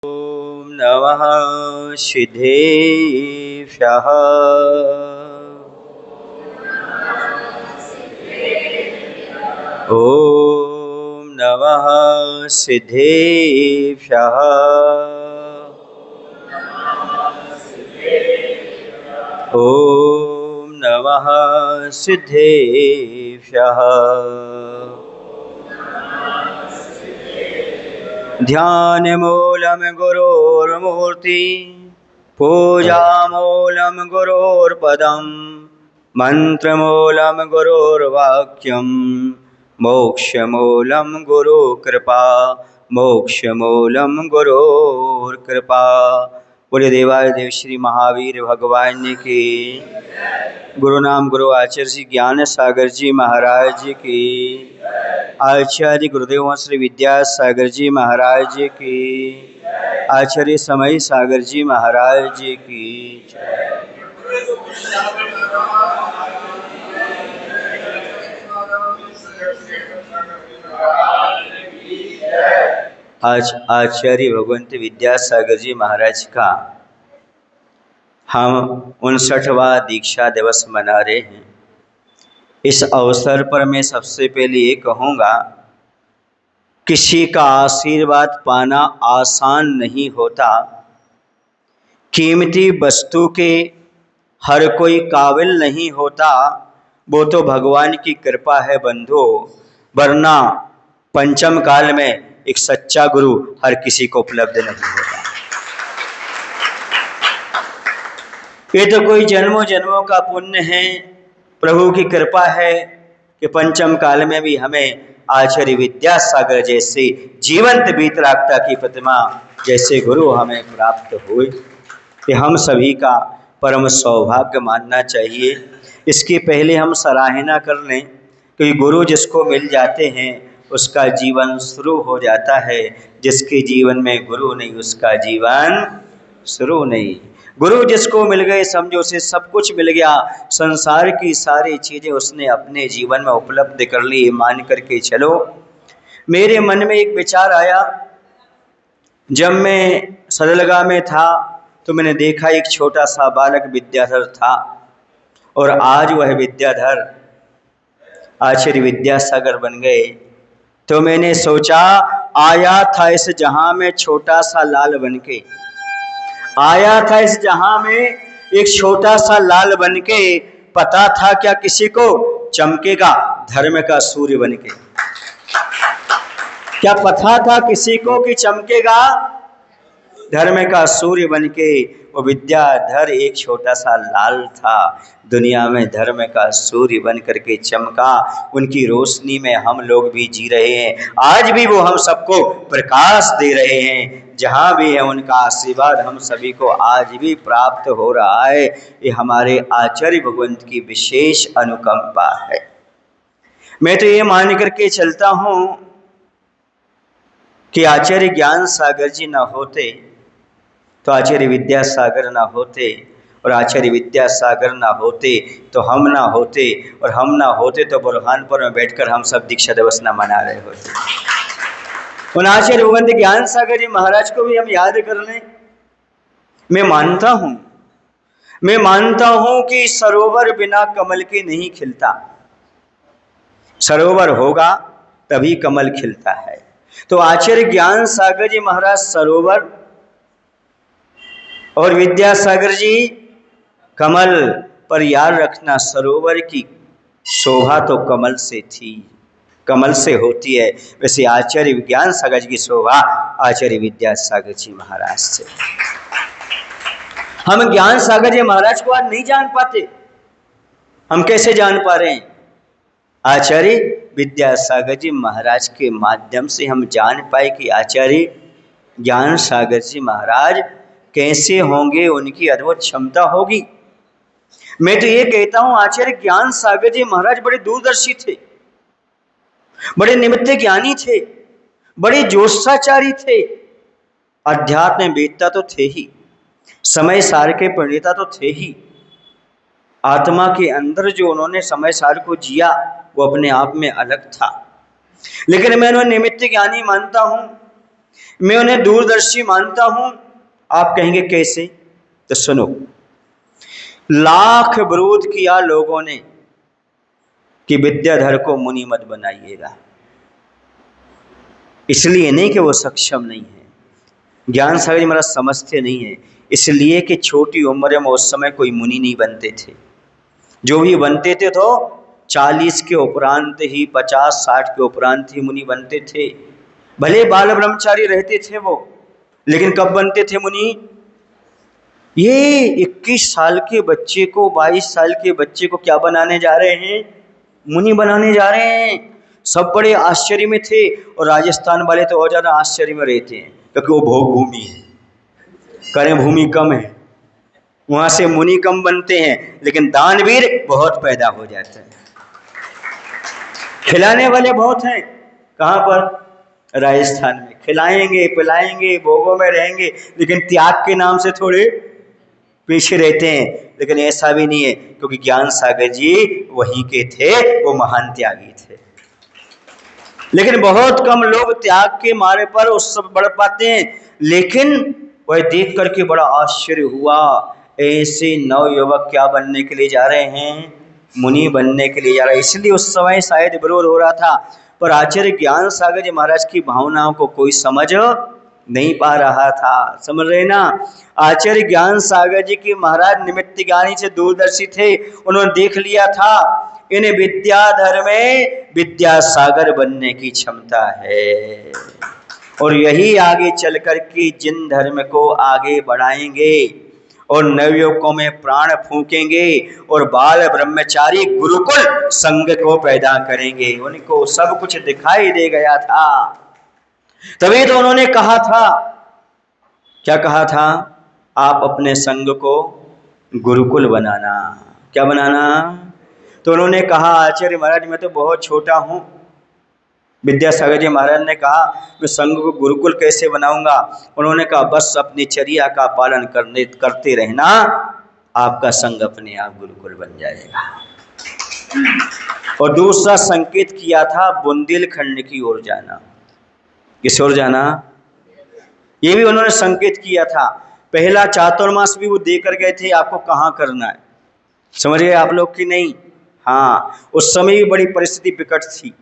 ॐ नमः सिद्धेभ्यः। ॐ नमः सिद्धेभ्यः। ॐ नमः सिद्धेभ्यः। ध्यानमूलं गुरोर्मूर्ति, पूजामूलं गुरोर्पदं, मंत्रमूलं गुरोर्वाक्यं, मोक्षमूलं गुरुकृपा, मोक्षमूलं गुरोर्कृपा। बोले देवादिदेव श्री महावीर भगवान की। गुरु नाम गुरु आचार्य श्री ज्ञान सागर जी महाराज की। आचार्य गुरुदेव श्री विद्यासागर जी महाराज की। आचार्य समय सागर जी महाराज की। आज आचार्य भगवंत विद्यासागर जी महाराज का हम 59वां दीक्षा दिवस मना रहे हैं। इस अवसर पर मैं सबसे पहले ये कहूँगा, किसी का आशीर्वाद पाना आसान नहीं होता। कीमती वस्तु के हर कोई काबिल नहीं होता, वो तो भगवान की कृपा है बंधु, वरना पंचम काल में एक सच्चा गुरु हर किसी को उपलब्ध नहीं होता। ये तो कोई जन्मों जन्मों का पुण्य है, प्रभु की कृपा है कि पंचम काल में भी हमें आचार्य विद्यासागर जैसे जीवंत वीतरागता की प्रतिमा जैसे गुरु हमें प्राप्त हुए, कि हम सभी का परम सौभाग्य मानना चाहिए। इसके पहले हम सराहना कर लें कि गुरु जिसको मिल जाते हैं उसका जीवन शुरू हो जाता है, जिसके जीवन में गुरु नहीं उसका जीवन शुरू नहीं। गुरु जिसको मिल गए समझो उसे सब कुछ मिल गया, संसार की सारी चीजें उसने अपने जीवन में उपलब्ध कर ली, मान करके चलो। मेरे मन में एक विचार आया, जब मैं सदलगा में था तो मैंने देखा एक छोटा सा बालक विद्याधर था, और आज वह विद्याधर आचार्य विद्यासागर बन गए। तो मैंने सोचा, आया था इस जहां में छोटा सा लाल बनके, आया था इस जहां में एक छोटा सा लाल बनके, पता था क्या किसी को चमकेगा धर्म का सूर्य बनके? क्या पता था किसी को कि चमकेगा धर्म का सूर्य बनके? वो विद्याधर एक छोटा सा लाल था, दुनिया में धर्म का सूर्य बन करके चमका। उनकी रोशनी में हम लोग भी जी रहे हैं, आज भी वो हम सबको प्रकाश दे रहे हैं। जहाँ भी है उनका आशीर्वाद हम सभी को आज भी प्राप्त हो रहा है। ये हमारे आचार्य भगवंत की विशेष अनुकंपा है। मैं तो ये मान करके चलता हूँ कि आचार्य ज्ञान सागर जी न होते तो आचार्य विद्यासागर ना होते, और आचार्य विद्यासागर ना होते तो हम ना होते, और हम ना होते तो बुरहानपुर में बैठकर हम सब दीक्षा दिवस ना मना रहे होते। उन आचार्य भगवंत ज्ञान सागर जी महाराज को भी हम याद कर लें। मैं मानता हूं कि सरोवर बिना कमल के नहीं खिलता, सरोवर होगा तभी कमल खिलता है। तो आचार्य ज्ञान सागर जी महाराज सरोवर, और विद्यासागर जी कमल। पर याद रखना, सरोवर की शोभा तो कमल से थी, कमल से होती है, वैसे आचार्य ज्ञान सागर जी की शोभा आचार्य विद्यासागर जी महाराज से। हम ज्ञान सागर जी महाराज को आज नहीं जान पाते। हम कैसे जान पा रहे हैं? आचार्य विद्यासागर जी महाराज के माध्यम से हम जान पाए कि आचार्य ज्ञान सागर जी महाराज कैसे होंगे, उनकी अद्भुत क्षमता होगी। मैं तो ये कहता हूं, आचार्य ज्ञान सागर जी महाराज बड़े दूरदर्शी थे, बड़े निमित्त ज्ञानी थे, बड़े जोशाचारी थे, अध्यात्म वेदता तो थे ही, समय सार के प्रणेता तो थे ही। आत्मा के अंदर जो उन्होंने समय सार को जिया वो अपने आप में अलग था। लेकिन मैं उन्हें निमित्त ज्ञानी मानता हूं मैं उन्हें दूरदर्शी मानता हूं। आप कहेंगे कैसे? तो सुनो, लाख विरोध किया लोगों ने कि विद्याधर को मुनि मत बनाइएगा। इसलिए नहीं कि वो सक्षम नहीं है, ज्ञान सागर जी महाराज समझते नहीं है, इसलिए कि छोटी उम्र में उस समय कोई मुनि नहीं बनते थे। जो भी बनते थे तो 40 के उपरांत ही, 50-60 के उपरांत ही मुनि बनते थे। भले बाल ब्रह्मचारी रहते थे वो, लेकिन कब बनते थे मुनि? ये 21 साल के बच्चे को, 22 साल के बच्चे को क्या बनाने जा रहे हैं? मुनि बनाने जा रहे हैं। सब बड़े आश्चर्य में थे, और राजस्थान वाले तो और ज्यादा आश्चर्य में रहते हैं, क्योंकि वो भोग भूमि है, कर्म भूमि कम है, वहां से मुनि कम बनते हैं, लेकिन दानवीर बहुत पैदा हो जाते हैं। खिलाने वाले बहुत हैं। कहां पर? राजस्थान में। खिलाएंगे पिलाएंगे, भोगों में रहेंगे, लेकिन त्याग के नाम से थोड़े पीछे रहते हैं। लेकिन ऐसा भी नहीं है, क्योंकि ज्ञान सागर जी वहीं के थे, वो महान त्यागी थे। लेकिन बहुत कम लोग त्याग के मारे पर उस सब बढ़ पाते हैं। लेकिन वह देख करके बड़ा आश्चर्य हुआ, ऐसे नवयुवक क्या बनने के लिए जा रहे हैं? मुनि बनने के लिए जा रहे हैं। इसलिए उस समय शायद विरोध हो रहा था, पर आचार्य ज्ञान सागर जी महाराज की भावनाओं को कोई समझ नहीं पा रहा था। समझ रहे ना? आचार्य ज्ञान सागर जी की महाराज निमित्त ज्ञानी से दूरदर्शी थे। उन्होंने देख लिया था इन विद्याधर में विद्यासागर बनने की क्षमता है, और यही आगे चल कर के जिन धर्म को आगे बढ़ाएंगे और नवयुवकों में प्राण फूकेंगे और बाल ब्रह्मचारी गुरुकुल संघ को पैदा करेंगे। उनको सब कुछ दिखाई दे गया था। तभी तो उन्होंने कहा था, क्या कहा था? आप अपने संघ को गुरुकुल बनाना। क्या बनाना? तो उन्होंने कहा, आचार्य महाराज मैं तो बहुत छोटा हूं। विद्यासागर जी महाराज ने कहा, मैं संघ को गुरुकुल कैसे बनाऊंगा? उन्होंने कहा, बस अपनी चर्या का पालन करते रहना, आपका संघ अपने आप गुरुकुल बन जाएगा। और दूसरा संकेत किया था, बुंदेलखंड की ओर जाना। किस ओर जाना? ये भी उन्होंने संकेत किया था। पहला चातुर्मास भी वो देकर गए थे, आपको कहाँ करना है। समझ गए आप लोग कि नहीं? हाँ, उस समय भी बड़ी परिस्थिति विकट थी।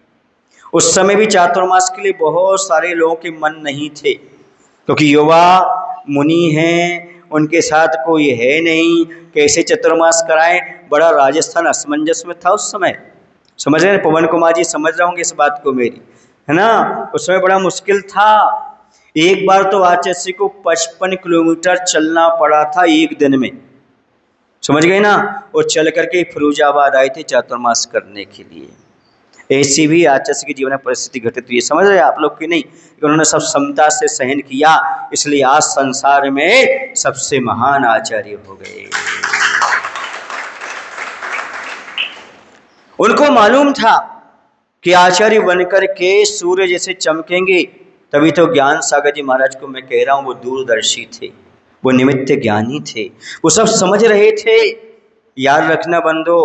उस समय भी चातुर्मास के लिए बहुत सारे लोगों के मन नहीं थे, क्योंकि युवा मुनि हैं, उनके साथ कोई है नहीं, कैसे चतुर्मास कराएं। बड़ा राजस्थान असमंजस में था उस समय। समझ रहे हैं? पवन कुमार जी समझ रहे होंगे इस बात को मेरी, है ना? उस समय बड़ा मुश्किल था। एक बार तो आचार्य को 55 किलोमीटर चलना पड़ा था एक दिन में। समझ गए ना? और चल करके फिरोजाबाद आए थे चातुर्मास करने के लिए। ऐसी भी आचार्य के जीवन में परिस्थिति घटित हुई। समझ रहे आप लोग की नहीं? उन्होंने सब समता से सहन किया, इसलिए आज संसार में सबसे महान आचार्य हो गए। उनको मालूम था कि आचार्य बनकर के सूर्य जैसे चमकेंगे। तभी तो ज्ञान सागर जी महाराज को मैं कह रहा हूं, वो दूरदर्शी थे, वो निमित्त ज्ञानी थे, वो सब समझ रहे थे। याद रखना बंदो,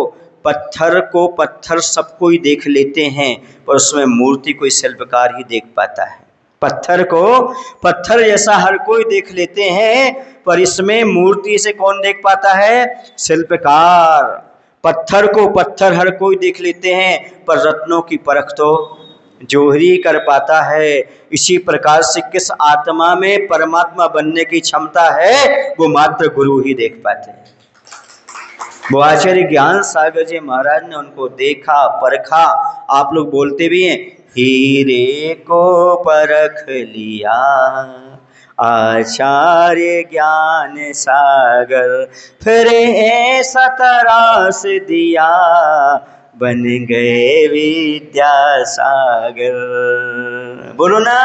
पत्थर को पत्थर सब कोई देख लेते हैं, पर उसमें मूर्ति कोई शिल्पकार ही देख पाता है। पत्थर को पत्थर जैसा हर कोई देख लेते हैं, पर इसमें मूर्ति से कौन देख पाता है? शिल्पकार। पत्थर को पत्थर हर कोई देख लेते हैं, पर रत्नों की परख तो जोहरी कर पाता है। इसी प्रकार से किस आत्मा में परमात्मा बनने की क्षमता है, वो मात्र गुरु ही देख पाते हैं। वो आचार्य ज्ञान सागर जी महाराज ने उनको देखा, परखा। आप लोग बोलते भी हैं, हीरे को परख लिया आचार्य ज्ञान सागर, फिर ऐसा तरास दिया बन गए विद्यासागर। बोलो ना,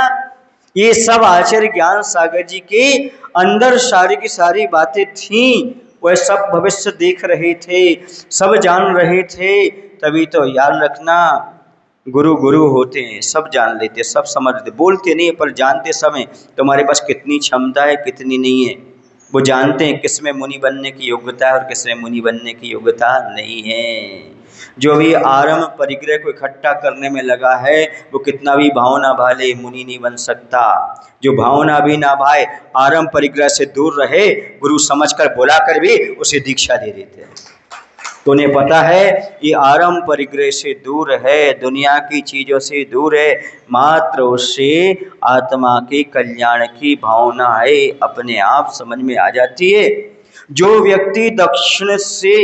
ये सब आचार्य ज्ञान सागर जी के अंदर सारी की सारी बातें थीं। वह सब भविष्य देख रहे थे, सब जान रहे थे। तभी तो याद रखना, गुरु गुरु होते हैं, सब जान लेते, सब समझते, बोलते नहीं पर जानते समय तुम्हारे पास कितनी क्षमता है कितनी नहीं है। वो जानते हैं किसमें मुनि बनने की योग्यता है और किसमें मुनि बनने की योग्यता नहीं है। जो भी आरंभ परिग्रह को इकट्ठा करने में लगा है वो कितना भी भावना भाले मुनि नहीं बन सकता। जो भावना भी ना भाए, आरंभ परिग्रह से दूर रहे, गुरु समझकर बुलाकर भी उसे दीक्षा दे देते हैं। तो उन्हें पता है ये आरंभ परिग्रह से दूर है, दुनिया की चीजों से दूर है, मात्र उससे आत्मा के कल्याण की भावना है, अपने आप समझ में आ जाती है। जो व्यक्ति दक्षिण से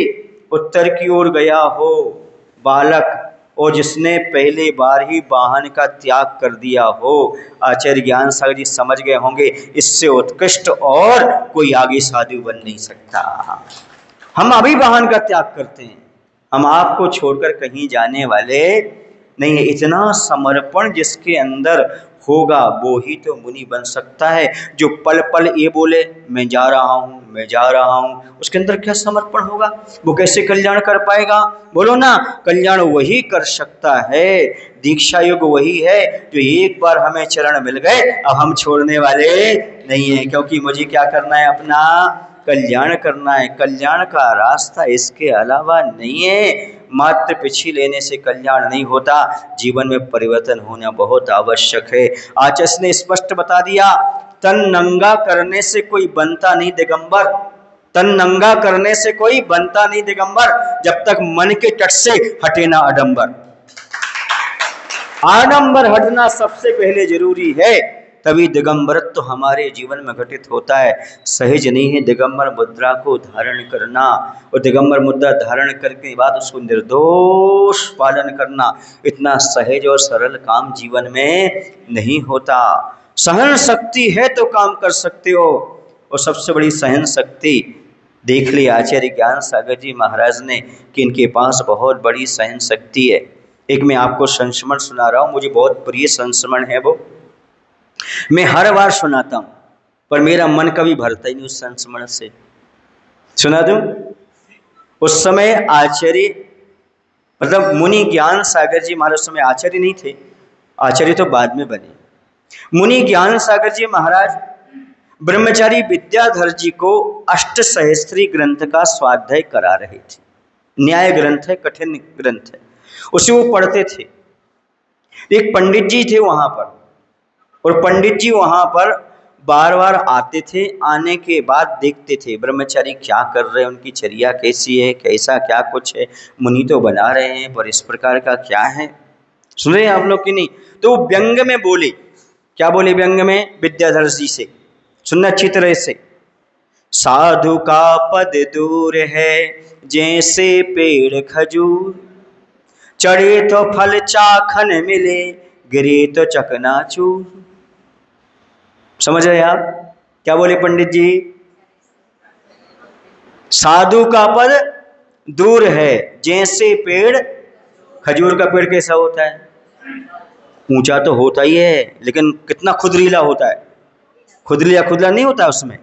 उत्तर की ओर गया हो, बालक, और जिसने पहले बार ही वाहन का त्याग कर दिया हो, आचार्य ज्ञान सागर जी समझ गए होंगे इससे उत्कृष्ट और कोई आगे साधु बन नहीं सकता। हम अभी वाहन का त्याग करते हैं, हम आपको छोड़कर कहीं जाने वाले नहीं है। इतना समर्पण जिसके अंदर होगा वो ही तो मुनि बन सकता है। जो पल पल ये बोले मैं जा रहा हूँ, मैं जा रहा हूँ, उसके अंदर क्या समर्पण होगा? वो कैसे कल्याण कर पाएगा? बोलो ना, कल्याण वही कर सकता है, दीक्षा युग वही है जो एक बार हमें चरण मिल गए अब हम छोड़ने वाले नहीं है, क्योंकि मुझे क्या करना है? अपना कल्याण करना है। कल्याण का रास्ता इसके अलावा नहीं है। मात्र पिछी लेने से कल्याण नहीं होता, जीवन में परिवर्तन होना बहुत आवश्यक है। आचार्य ने स्पष्ट बता दिया, तन नंगा करने से कोई बनता नहीं दिगंबर, तन नंगा करने से कोई बनता नहीं दिगंबर, जब तक मन के तट से हटे ना आडंबर। आडंबर हटना सबसे पहले जरूरी है, तभी दिगंबरत्व तो हमारे जीवन में घटित होता है। सहज नहीं है दिगंबर मुद्रा को धारण करना, और दिगंबर मुद्रा धारण करके बाद उसको निर्दोष पालन करना इतना सहज और सरल काम जीवन में नहीं होता। सहन शक्ति है तो काम कर सकते हो, और सबसे बड़ी सहन शक्ति देख ली आचार्य ज्ञान सागर जी महाराज ने कि इनके पास बहुत बड़ी सहन शक्ति है। एक मैं आपको संस्मरण सुना रहा हूँ, मुझे बहुत प्रिय संस्मरण है वो, मैं हर बार सुनाता हूँ पर मेरा मन कभी भरता ही नहीं उस संस्मरण से। सुना दूं? उस समय आचार्य मतलब मुनि ज्ञान सागर जी महाराज उस समय आचार्य नहीं थे, आचार्य तो बाद में बने। मुनि ज्ञान सागर जी महाराज ब्रह्मचारी विद्याधर जी को अष्टसहस्त्री ग्रंथ का स्वाध्याय करा रहे थे। न्याय ग्रंथ है, कठिन ग्रंथ है, उसे वो पढ़ते थे। एक पंडित जी थे वहां पर, और पंडित जी वहां पर बार बार आते थे। आने के बाद देखते थे ब्रह्मचारी क्या कर रहे हैं, उनकी चर्या कैसी है, कैसा क्या कुछ है, मुनि तो बना रहे हैं पर इस प्रकार का क्या है। सुन रहे हैं आप लोग कि नहीं? तो वो व्यंग में बोले, क्या बोले व्यंग में विद्याधर जी से? सुनना अच्छी तरह से। साधु का पद दूर है जैसे पेड़ खजूर, चढ़े तो फल चाखन मिले, गिरे तो चकनाचूर। समझ रहे आप क्या बोले पंडित जी? साधु का पद दूर है जैसे पेड़, खजूर का पेड़ कैसा होता है? ऊंचा तो होता ही है लेकिन कितना खुदरीला होता है। खुदरीला खुदला नहीं होता, उसमें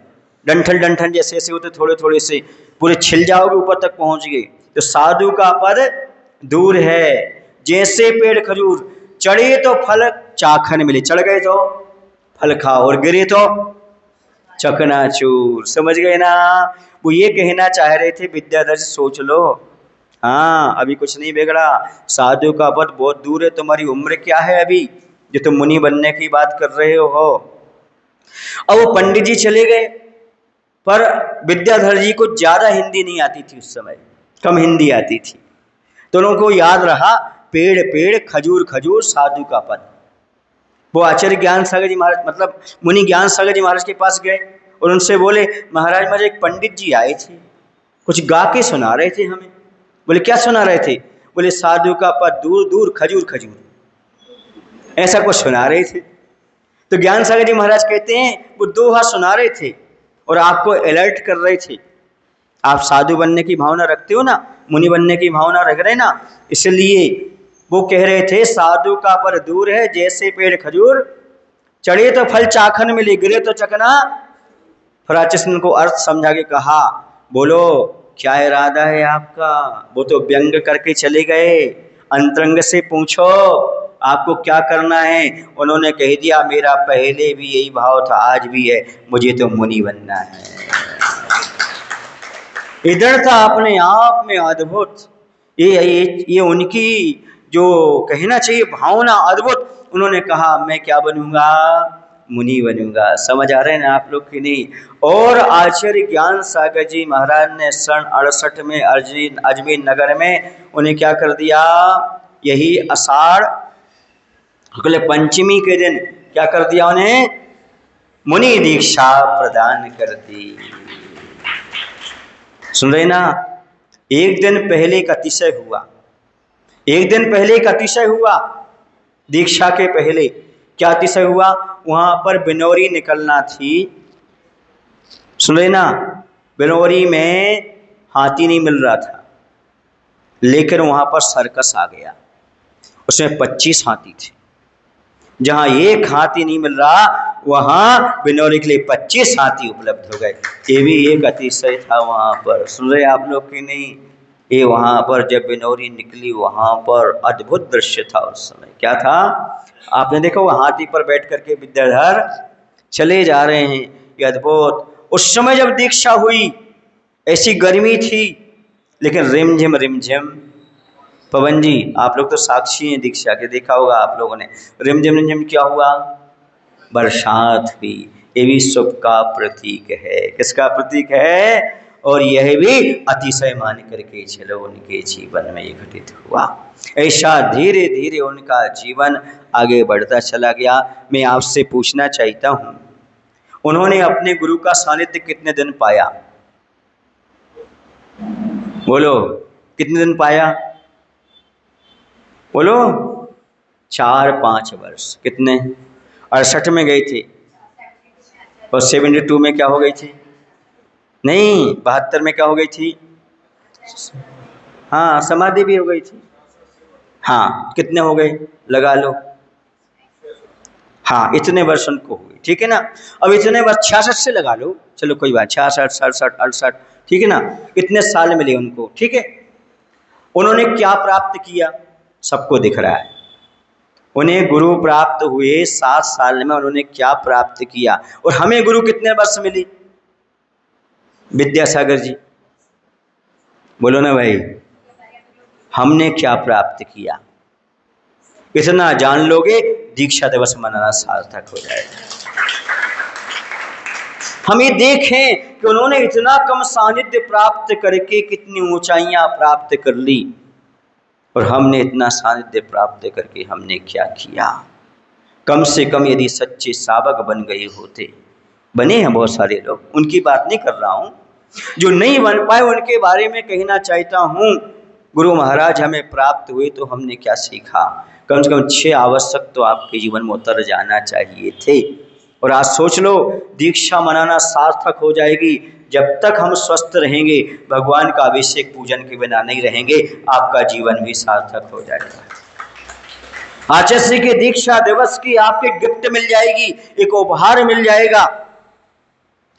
डंठल डंठल जैसे ऐसे होते, थोड़े थोड़े से पूरे छिल जाओगे ऊपर तक पहुंच गए। तो साधु का पद दूर है जैसे पेड़ खजूर, चढ़े तो फल चाखन मिले, चढ़ गए तो फल खाओ और गिरे तो चकनाचूर। समझ गए ना? वो ये कहना चाह रहे थे विद्याधर जी, सोच लो, हाँ अभी कुछ नहीं बिगड़ा, साधु का पद बहुत दूर है, तुम्हारी उम्र क्या है अभी जो तुम मुनि बनने की बात कर रहे हो। अब वो पंडित जी चले गए, पर विद्याधर जी को ज्यादा हिंदी नहीं आती थी उस समय, कम हिंदी आती थी, तो उनको याद रहा पेड़ पेड़ खजूर खजूर साधु का पद। वो आचार्य ज्ञान सागर जी महाराज मतलब मुनि ज्ञान सागर जी महाराज के पास गए और उनसे बोले, महाराज मुझे एक पंडित जी आए थे, कुछ गा के सुना रहे थे हमें। बोले क्या सुना रहे थे? बोले साधु का पद दूर दूर खजूर खजूर, ऐसा कुछ सुना रहे थे। तो ज्ञान सागर जी महाराज कहते हैं वो दोहा सुना रहे थे और आपको अलर्ट कर रहे थे। आप साधु बनने की भावना रखते हो ना, मुनि बनने की भावना रख रहे ना, इसलिए वो कह रहे थे साधु का पर दूर है जैसे पेड़ खजूर, चढ़े तो फल चाखन मिले, गिरे तो चकना। फराचिस्न को अर्थ समझा के कहा, बोलो क्या इरादा है आपका? वो तो व्यंग करके चले गए, अंतरंग से पूछो आपको क्या करना है। उन्होंने कह दिया मेरा पहले भी यही भाव था, आज भी है, मुझे तो मुनि बनना है। ये दृढ़ता अपने आप में अद्भुत। ये उनकी जो कहना चाहिए भावना अद्भुत। उन्होंने कहा मैं क्या बनूंगा, मुनि बनूंगा। समझ आ रहे हैं ना आप लोग की नहीं। और आचार्य ज्ञान सागर जी महाराज ने सन 68 में अजमेर नगर में उन्हें क्या कर दिया, यही आषाढ़ शुक्ल पंचमी के दिन क्या कर दिया, उन्हें मुनि दीक्षा प्रदान कर दी। सुन रहे ना। एक दिन पहले एक अतिशय हुआ, एक दिन पहले एक अतिशय हुआ दीक्षा के पहले। क्या अतिशय हुआ, वहां पर बिनौरी निकलना थी। सुन रहे ना। बिनौरी में हाथी नहीं मिल रहा था, लेकिन वहां पर सर्कस आ गया। उसमें 25 हाथी थे। जहां एक हाथी नहीं मिल रहा वहां बिनौरी के लिए 25 हाथी उपलब्ध हो गए। ये भी एक अतिशय था वहां पर। सुन रहे आप लोग की नहीं। ये वहां पर जब बिनौरी निकली वहां पर अद्भुत दृश्य था। उस समय क्या था, आपने देखा वो हाथी पर बैठ करके विद्याधर चले जा रहे हैं, ये अद्भुत। उस समय जब दीक्षा हुई ऐसी गर्मी थी, लेकिन रिमझिम रिमझिम पवन जी, आप लोग तो साक्षी हैं दीक्षा के, देखा होगा आप लोगों ने। रिमझिम रिमझिम क्या हुआ, बरसात हुई। ये भी शुभ का प्रतीक है। किसका प्रतीक है, और यह भी अतिशय मान करके चलो उनके जीवन में ये घटित हुआ। ऐसा धीरे धीरे उनका जीवन आगे बढ़ता चला गया। मैं आपसे पूछना चाहता हूँ, उन्होंने अपने गुरु का सानिध्य कितने दिन पाया, बोलो कितने दिन पाया, बोलो 4-5 वर्ष। कितने, 68 में गए थे और 72 में क्या हो गई थी, नहीं 72 में क्या हो गई थी, हाँ समाधि भी हो गई थी। हाँ कितने हो गए, लगा लो। हाँ इतने वर्ष उनको हुए, ठीक है ना। अब इतने वर्ष 66 से लगा लो, चलो कोई बात, 66, 67, 68, ठीक है ना। इतने साल मिले उनको, ठीक है। उन्होंने क्या प्राप्त किया, सबको दिख रहा है। उन्हें गुरु प्राप्त हुए 7 साल में, उन्होंने क्या प्राप्त किया। और हमें गुरु कितने वर्ष मिली, विद्यासागर जी बोलो ना भाई, हमने क्या प्राप्त किया। इतना जान लोगे दीक्षा दिवस मनाना सार्थक हो जाएगा। हम ये देखें कि उन्होंने इतना कम सानिध्य प्राप्त करके कितनी ऊंचाइयां प्राप्त कर ली, और हमने इतना सानिध्य प्राप्त करके हमने क्या किया। कम से कम यदि सच्चे सावक बन गए होते, बने हैं बहुत सारे लोग, उनकी बात नहीं कर रहा हूं, जो नहीं बन पाए उनके बारे में कहना चाहता हूं। गुरु महाराज हमें प्राप्त हुए तो हमने क्या सीखा, कम से कम 6 आवश्यक तो आपके जीवन में उतर जाना चाहिए थे। और आज सोच लो, दीक्षा मनाना सार्थक हो जाएगी जब तक हम स्वस्थ रहेंगे, भगवान का अभिषेक पूजन के बिना नहीं रहेंगे, आपका जीवन भी सार्थक हो जाएगा। आचार्य के दीक्षा दिवस की आपके गिफ्ट मिल जाएगी, एक उपहार मिल जाएगा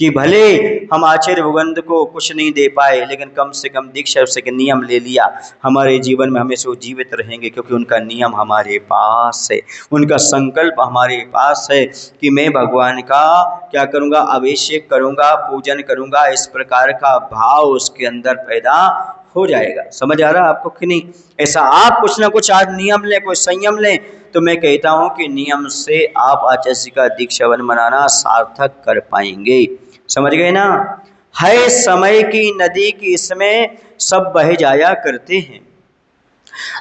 कि भले हम आचार्य भगवंत को कुछ नहीं दे पाए, लेकिन कम से कम दीक्षा से नियम ले लिया, हमारे जीवन में हमेशा वो जीवित रहेंगे, क्योंकि उनका नियम हमारे पास है, उनका संकल्प हमारे पास है कि मैं भगवान का क्या करूँगा, अभिषेक करूँगा, पूजन करूँगा। इस प्रकार का भाव उसके अंदर पैदा हो जाएगा। समझ आ रहा है आपको कि नहीं। ऐसा आप कुछ ना कुछ आज नियम लें, कोई संयम लें, तो मैं कहता हूं कि नियम से आप आचार्य का दीक्षावन मनाना सार्थक कर पाएंगे। समझ गए ना। है समय की नदी की इसमें सब बह जाया करते हैं,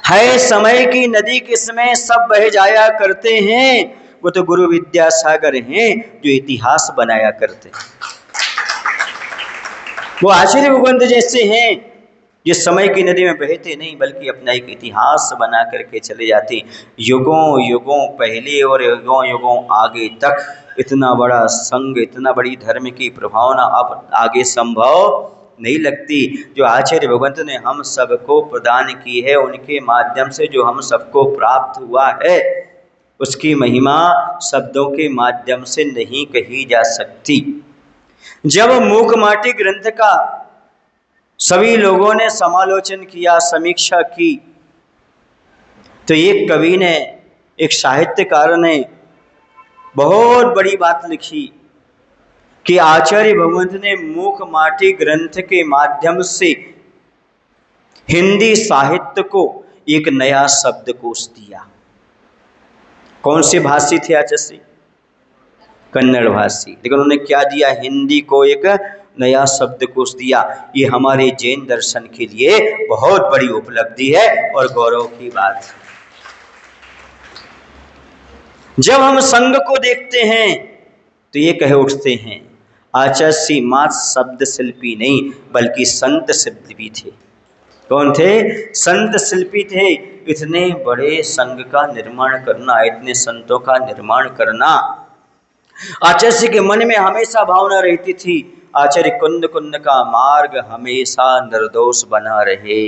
है समय की नदी की इसमें सब बह जाया करते हैं। वो तो गुरु विद्यासागर हैं जो इतिहास बनाया करते हैं। वो आचार्य भगवंत जैसे हैं जिस समय की नदी में बहते नहीं, बल्कि अपना एक इतिहास बना करके चले जाते। युगों युगों पहले और युगों युगों आगे तक इतना बड़ा संघ, इतना बड़ी धर्म की प्रभावना अब आगे संभव नहीं लगती। जो आचार्य भगवंत ने हम सबको प्रदान की है, उनके माध्यम से जो हम सबको प्राप्त हुआ है, उसकी महिमा शब्दों के माध्यम से नहीं कही जा सकती। जब मूक माटी ग्रंथ का सभी लोगों ने समालोचन किया, समीक्षा की, तो एक कवि ने, एक साहित्यकार ने बहुत बड़ी बात लिखी कि आचार्य भगवंत ने मूक माटी ग्रंथ के माध्यम से हिंदी साहित्य को एक नया शब्दकोश दिया। कौन से भाषी थे आचार्य? कन्नड़ भाषी। लेकिन उन्होंने क्या दिया? हिंदी को एक नया शब्दकोश दिया। ये हमारे जैन दर्शन के लिए बहुत बड़ी उपलब्धि है और गौरव की बात है। जब हम संघ को देखते हैं तो ये कह उठते हैं आचार्य मात्र शब्द शिल्पी नहीं बल्कि संत शिल्पी थे। कौन थे? संत शिल्पी थे। इतने बड़े संघ का निर्माण करना, इतने संतों का निर्माण करना, आचार्य के मन में हमेशा भावना रहती थी आचार्य कुंद कुंद का मार्ग हमेशा निर्दोष बना रहे।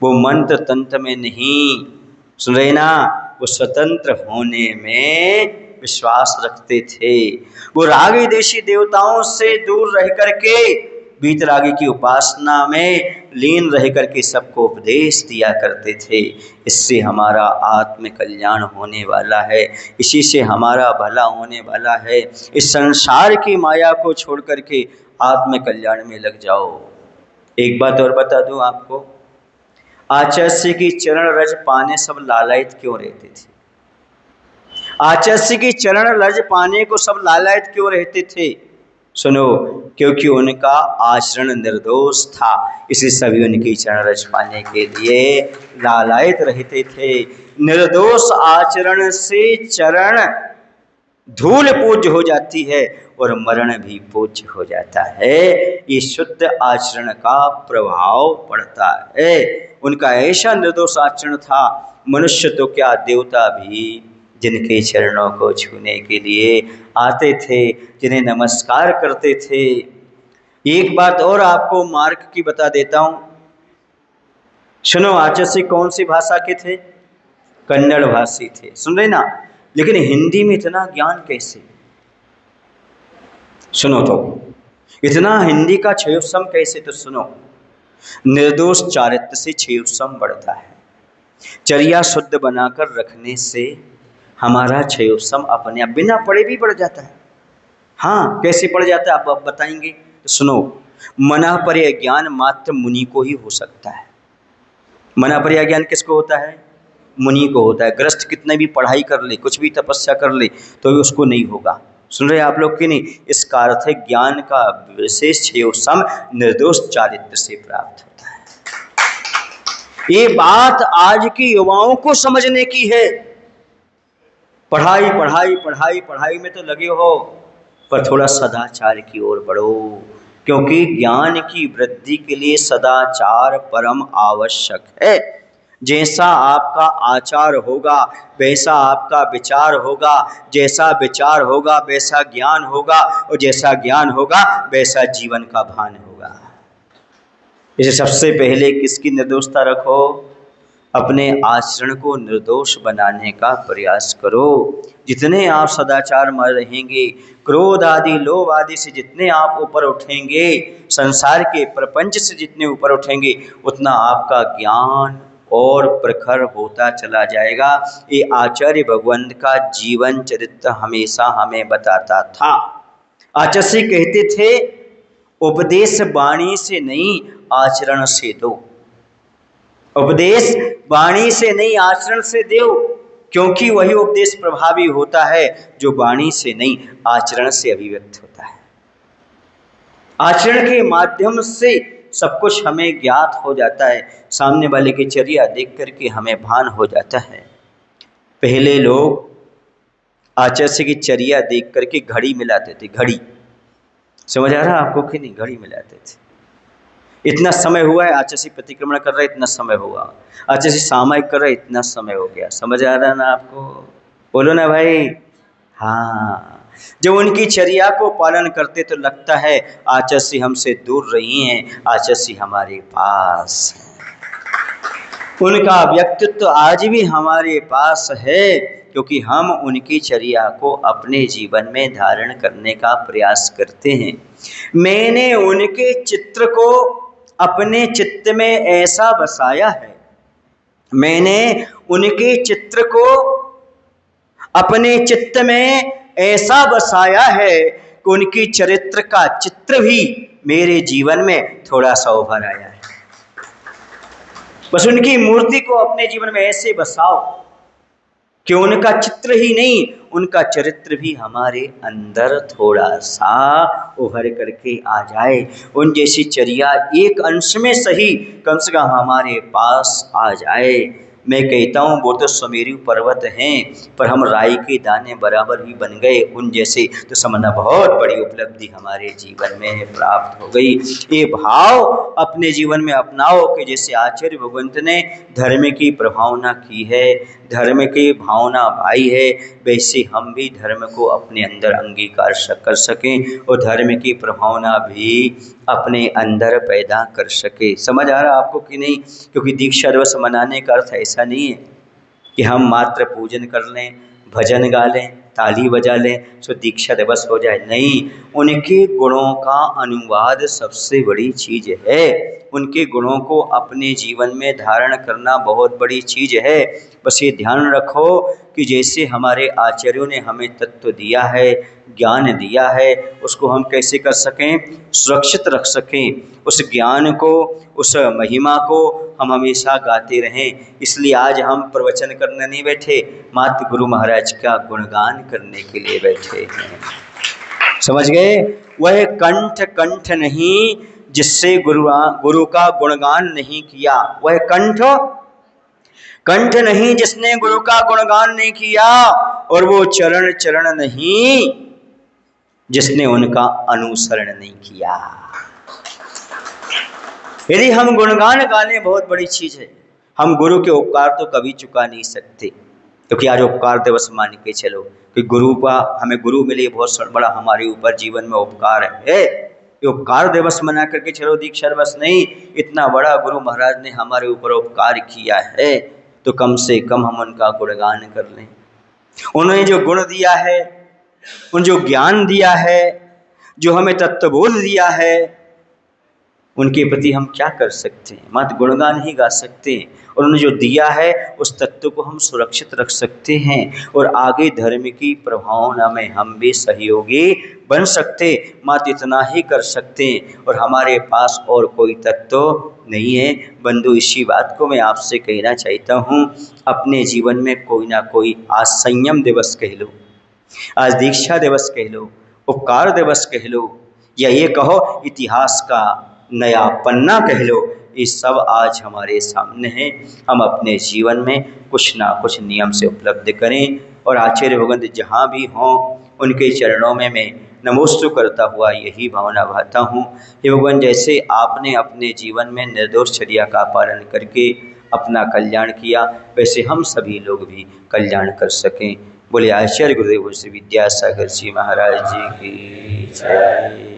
वो मंत्र तंत्र में नहीं, सुन रहे ना, वो स्वतंत्र होने में विश्वास रखते थे। वो रागी देशी देवताओं से दूर रह करके बीतरागी की उपासना में लीन रह करके सबको उपदेश दिया करते थे। इससे हमारा आत्म कल्याण होने वाला है, इसी से हमारा भला होने वाला है। इस संसार की माया को छोड़ करके आत्म कल्याण में लग जाओ। एक बात और बता दूं आपको, आचार्य की चरण रज पाने सब लालायित क्यों रहते थे? आचार्य की चरण रज पाने को सब लालायित क्यों रहते थे? सुनो, क्योंकि उनका आचरण निर्दोष था, इसलिए सभी उनकी चरण रज पाने के लिए लालायित रहते थे। निर्दोष आचरण से चरण धूल पूज्य हो जाती है और मरण भी पूज्य हो जाता है। ये शुद्ध आचरण का प्रभाव पड़ता है। उनका ऐसा निर्दोष आचरण था, मनुष्य तो क्या देवता भी जिनके चरणों को छूने के लिए आते थे, जिन्हें नमस्कार करते थे। एक बात और आपको मार्ग की बता देता हूं, सुनो, आचार्य कौन सी भाषा के थे? कन्नड़ भाषी थे, सुन रहे ना। लेकिन हिंदी में इतना ज्ञान कैसे? सुनो तो, इतना हिंदी का क्षयोत्सम कैसे? तो सुनो, निर्दोष चारित्र से क्षयोत्सम बढ़ता है। चर्या शुद्ध बनाकर रखने से हमारा क्षयोत्सम अपने आप बिना पढ़े भी बढ़ जाता है। हाँ, कैसे बढ़ जाता है आप बताएंगे? तो सुनो, मना पर ज्ञान मात्र मुनि को ही हो सकता है। मना पर ज्ञान किसको होता है? मुनि को होता है। ग्रस्त कितने भी पढ़ाई कर ले, कुछ भी तपस्या कर ले, तो भी उसको नहीं होगा। सुन रहे आप लोग कि नहीं? इसका अर्थ है ज्ञान का विशेष क्षयोत्सम निर्दोष चारित्र से प्राप्त होता है। ये बात आज की युवाओं को समझने की है। पढ़ाई पढ़ाई पढ़ाई पढ़ाई में तो लगे हो, पर थोड़ा सदाचार की ओर बढ़ो, क्योंकि ज्ञान की वृद्धि के लिए सदाचार परम आवश्यक है। जैसा आपका आचार होगा वैसा आपका विचार होगा, जैसा विचार होगा वैसा ज्ञान होगा, और जैसा ज्ञान होगा वैसा जीवन का भान होगा। इसे सबसे पहले किसकी निर्दोषता रखो? अपने आचरण को निर्दोष बनाने का प्रयास करो। जितने आप सदाचार में रहेंगे, क्रोध आदि लोभ आदि से जितने आप ऊपर उठेंगे, संसार के प्रपंच से जितने ऊपर उठेंगे, उतना आपका ज्ञान और प्रखर होता चला जाएगा। ये आचार्य भगवंत का जीवन चरित्र हमेशा हमें बताता था। आचार्य कहते थे, उपदेश वाणी से नहीं आचरण से दो। उपदेश वाणी से नहीं आचरण से दो, क्योंकि वही उपदेश प्रभावी होता है जो वाणी से नहीं आचरण से अभिव्यक्त होता है। आचरण के माध्यम से सब कुछ हमें ज्ञात हो जाता है, सामने वाले की चर्या देख करके हमें भान हो जाता है। पहले लोग आचार्य की चर्या देख करके घड़ी मिलाते थे। घड़ी, समझ आ रहा आपको कि नहीं? घड़ी मिलाते थे। इतना समय हुआ है, आचार्य प्रतिक्रमण कर रहे, इतना समय हुआ, आचार्य सामायिक कर रहे, इतना समय हो गया। समझ आ रहा ना आपको? बोलो ना भाई। हाँ, जब उनकी चर्या को पालन करते तो लगता है आचार्य हमसे दूर रही हैं, आचार्य हमारे पास है। उनका व्यक्तित्व आज भी हमारे पास है, क्योंकि हम उनकी चर्या को अपने जीवन में धारण करने का प्रयास करते हैं। मैंने उनके चित्र को अपने चित्त में ऐसा बसाया है, मैंने उनके चित्र को अपने चित्त में ऐसा बसाया है, कि उनकी चरित्र का चित्र भी मेरे जीवन में थोड़ा सा उभर आया है। बस उनकी मूर्ति को अपने जीवन में ऐसे बसाओ कि उनका चित्र ही नहीं, उनका चरित्र भी हमारे अंदर थोड़ा सा उभर करके आ जाए। उन जैसी चर्या एक अंश में सही कम से कम हमारे पास आ जाए। मैं कहता हूँ वो तो सुमेरु पर्वत हैं, पर हम राई के दाने बराबर ही बन गए उन जैसे, तो समझना बहुत बड़ी उपलब्धि हमारे जीवन में प्राप्त हो गई। ये भाव अपने जीवन में अपनाओ कि जैसे आचार्य भगवंत ने धर्म की प्रभावना की है, धर्म की भावना भाई है, वैसे हम भी धर्म को अपने अंदर अंगीकार कर सकें और धर्म की प्रभावना भी अपने अंदर पैदा कर सके। समझ आ रहा आपको कि नहीं? क्योंकि दीक्षा दिवस मनाने का अर्थ ऐसा नहीं है कि हम मात्र पूजन कर लें, भजन गा लें, ताली बजा लें तो दीक्षा दिवस हो जाए। नहीं, उनके गुणों का अनुवाद सबसे बड़ी चीज़ है। उनके गुणों को अपने जीवन में धारण करना बहुत बड़ी चीज़ है। बस ये ध्यान रखो कि जैसे हमारे आचार्यों ने हमें तत्व दिया है, ज्ञान दिया है, उसको हम कैसे कर सकें, सुरक्षित रख सकें। उस ज्ञान को, उस महिमा को हम हमेशा गाते रहें। इसलिए आज हम प्रवचन करने नहीं बैठे, मात्र गुरु महाराज का गुणगान करने के लिए बैठे हैं। समझ गए? वह कंठ कंठ नहीं जिससे गुरु का गुणगान नहीं किया। वह कंठ कंठ नहीं जिसने गुरु का गुणगान नहीं किया, और वो चरण चरण नहीं जिसने उनका अनुसरण नहीं किया। यदि हम गुणगान गाने बहुत बड़ी चीज है। हम गुरु के उपकार तो कभी चुका नहीं सकते, क्योंकि आज उपकार दिवस मान के चलो कि गुरु का, हमें गुरु मिले बहुत बड़ा हमारे ऊपर जीवन में उपकार है। ये उपकार दिवस मना करके चलो, दीक्षा दिवस नहीं। इतना बड़ा गुरु महाराज ने हमारे ऊपर उपकार किया है तो कम से कम हम उनका गुणगान कर लें। उन्होंने जो गुण दिया है, उन जो ज्ञान दिया है, जो हमें तत्वबोध दिया है, उनके प्रति हम क्या कर सकते हैं? मात्र गुणगान ही गा सकते हैं। और उन्होंने जो दिया है उस तत्व को हम सुरक्षित रख सकते हैं और आगे धर्म की प्रभावना में हम भी सहयोगी बन सकते। मात्र इतना ही कर सकते हैं और हमारे पास और कोई तत्व नहीं है। बंधु, इसी बात को मैं आपसे कहना चाहता हूँ, अपने जीवन में कोई ना कोई, आज संयम दिवस कह लो, आज दीक्षा दिवस कह लो, उपकार दिवस कह लो, या ये कहो इतिहास का नया पन्ना कह लो, ये सब आज हमारे सामने है। हम अपने जीवन में कुछ ना कुछ नियम से उपलब्ध करें और आचार्य भगवंत जहाँ भी हों उनके चरणों में मैं नमोस्तु करता हुआ यही भावना भाता हूँ। हे भगवान, जैसे आपने अपने जीवन में निर्दोष चर्या का पालन करके अपना कल्याण किया, वैसे हम सभी लोग भी कल्याण कर सकें। बोले आचार्य गुरुदेव श्री विद्यासागर जी महाराज जी की जय।